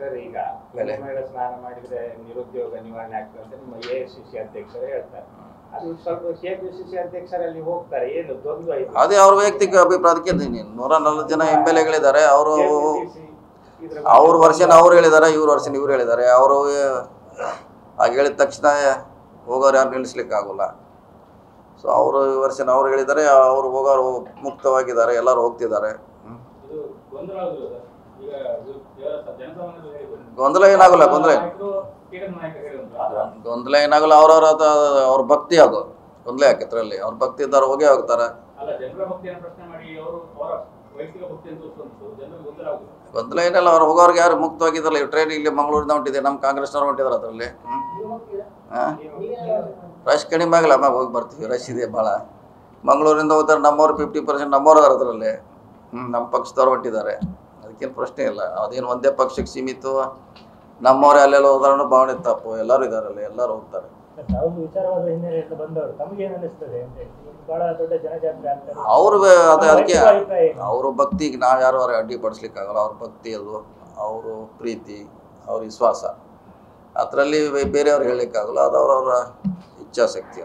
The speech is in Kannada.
ಸರ್ ಈಗ ಮೇಲೆ ಸ್ನಾನ ಮಾಡಿದ್ರೆ ನಿರುದ್ಯೋಗ ನಿವಾರಣೆ ಆಗ್ತದೆ ಅಂತ ನಿಮ್ಮ ಎಐಸಿಸಿ ಅಧ್ಯಕ್ಷರು ಹೇಳ್ತಾರೆ. ಅದು ಸ್ವಲ್ಪ ಕೆಪಿಸಿಸಿ ಅಧ್ಯಕ್ಷರಲ್ಲಿ ಹೋಗ್ತಾರೆ, ಏನು ದ್ವಂದ್ವ ಇದೆ? ಅದೇ ಅವ್ರ ವೈಯಕ್ತಿಕ ಅಭಿಪ್ರಾಯಕ್ಕೆ 140 ಜನ MLA-ಗಳಿದ್ದಾರೆ. ಅವ್ರ ವರ್ಷನ್ ಅವ್ರು ಹೇಳಿದ್ದಾರೆ, ಇವ್ರ ವರ್ಷನ್ ಇವ್ರು ಹೇಳಿದ್ದಾರೆ. ಅವರು ಹಾಗೆ ಹೇಳಿದ ತಕ್ಷಣ ಹೋಗೋರು ಯಾರು ನಿಲ್ಲಿಸ್ಲಿಕ್ಕೆ ಆಗೋಲ್ಲ. ಸೊ ಅವರು ವರ್ಷನ್ ಅವ್ರು ಹೇಳಿದ್ದಾರೆ, ಅವ್ರು ಹೋಗೋರು ಮುಕ್ತವಾಗಿದ್ದಾರೆ, ಎಲ್ಲರೂ ಹೋಗ್ತಿದ್ದಾರೆ. ಗೊಂದಲ ಏನಾಗಲ್ಲ, ಗೊಂದಲ ಏನಾಗಲ್ಲ. ಅವ್ರ ಭಕ್ತಿ ಅದು ಗೊಂದಲ ಯಾಕೆ ಇದರಲ್ಲಿ? ಅವ್ರ ಭಕ್ತಿ ಇದ್ದಾರೆ, ಹೋಗೇ ಹೋಗ್ತಾರೆ. ಗೊಂದಲ ಏನಲ್ಲ, ಅವ್ರು ಹೋಗೋರ್ಗೆ ಯಾರು ಮುಕ್ತವಾಗಿದ್ದಾರಲ್ಲ. ಈ ಟ್ರೈನ್ ಇಲ್ಲಿ ಮಂಗಳೂರಿಂದ ಹೊಂಟಿದೆ, ನಮ್ಮ ಕಾಂಗ್ರೆಸ್ನವ್ರು ಹೊಂಟಿದ್ದಾರೆ ಅದರಲ್ಲಿ. ರಶ್ ಕಡಿಮೆ ಆಗಲ್ಲ, ಆಮ್ಯಾಗ ಹೋಗಿ ಬರ್ತೀವಿ. ರಶ್ ಇದೆ ಭಾಳ. ಮಂಗಳೂರಿಂದ ಹೋಗ್ತಾರೆ, ನಮ್ಮವ್ರು 50% ನಮ್ಮವ್ರು ಅದಾರ ಅದರಲ್ಲಿ. ನಮ್ಮ ಪಕ್ಷದವ್ರು ಹೊಂಟಿದ್ದಾರೆ, ಅದಕ್ಕೇನು ಪ್ರಶ್ನೆ ಇಲ್ಲ. ಅದೇನು ಒಂದೇ ಪಕ್ಷಕ್ಕೆ ಸೀಮಿತ ನಮ್ಮವ್ರೆ ಅಲ್ಲೆಲ್ಲ ಹೋದ್ರೂ ಭಾವನೆ ತಪ್ಪು. ಎಲ್ಲರೂ ಇದ್ದಾರಲ್ಲ, ಎಲ್ಲರೂ ಹೋಗ್ತಾರೆ. ಅವ್ರು ಅದಕ್ಕೆ ಅವ್ರ ಭಕ್ತಿಗೆ ನಾವು ಯಾರು ಅಡ್ಡಿಪಡಿಸ್ಲಿಕ್ಕೆ ಆಗಲ್ಲ. ಅವ್ರ ಭಕ್ತಿ ಅದು, ಅವರು ಪ್ರೀತಿ, ಅವ್ರ ವಿಶ್ವಾಸ, ಅದರಲ್ಲಿ ಬೇರೆಯವ್ರು ಹೇಳಲಿಕ್ಕಾಗಲ್ಲ. ಅದು ಅವ್ರವ್ರ ಇಚ್ಛಾಶಕ್ತಿ.